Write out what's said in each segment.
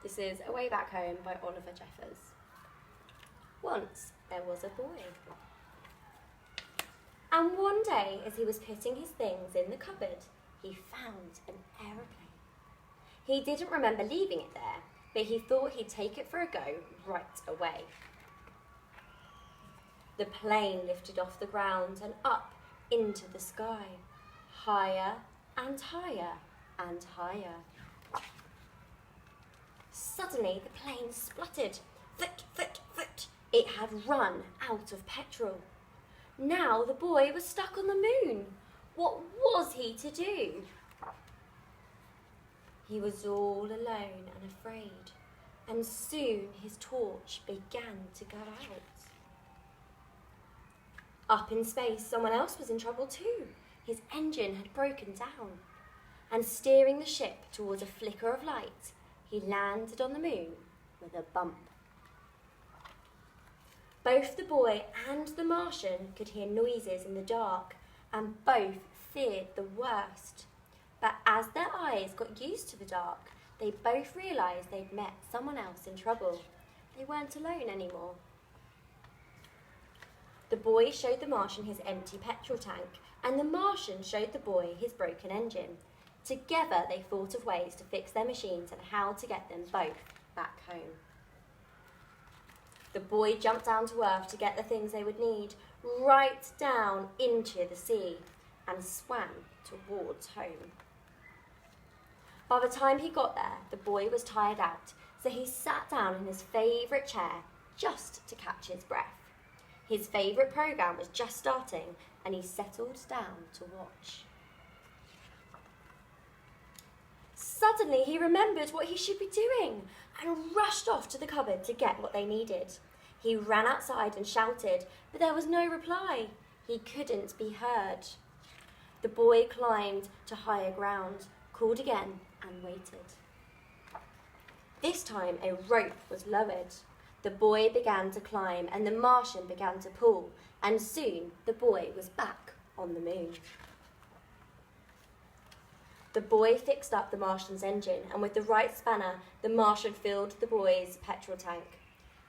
This is Away Back Home by Oliver Jeffers. Once there was a boy. And one day, as he was putting his things in the cupboard, he found an aeroplane. He didn't remember leaving it there, but he thought he'd take it for a go right away. The plane lifted off the ground and up into the sky, higher and higher and higher. Suddenly, the plane spluttered. Foot, foot, foot. It had run out of petrol. Now the boy was stuck on the moon. What was he to do? He was all alone and afraid, and soon his torch began to go out. Up in space, someone else was in trouble too. His engine had broken down, and steering the ship towards a flicker of light, he landed on the moon with a bump. Both the boy and the Martian could hear noises in the dark, and both feared the worst. But as their eyes got used to the dark, they both realised they'd met someone else in trouble. They weren't alone anymore. The boy showed the Martian his empty petrol tank, and the Martian showed the boy his broken engine. Together they thought of ways to fix their machines and how to get them both back home. The boy jumped down to earth to get the things they would need, right down into the sea, and swam towards home. By the time he got there, the boy was tired out, so he sat down in his favourite chair just to catch his breath. His favourite programme was just starting, and he settled down to watch. Suddenly he remembered what he should be doing and rushed off to the cupboard to get what they needed. He ran outside and shouted, but there was no reply. He couldn't be heard. The boy climbed to higher ground, called again and waited. This time a rope was lowered. The boy began to climb and the Martian began to pull, and soon the boy was back on the moon. The boy fixed up the Martian's engine, and with the right spanner, the Martian filled the boy's petrol tank.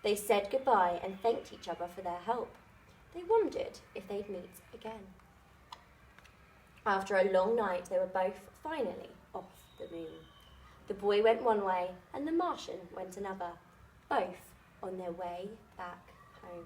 They said goodbye and thanked each other for their help. They wondered if they'd meet again. After a long night, they were both finally off the moon. The boy went one way and the Martian went another, both on their way back home.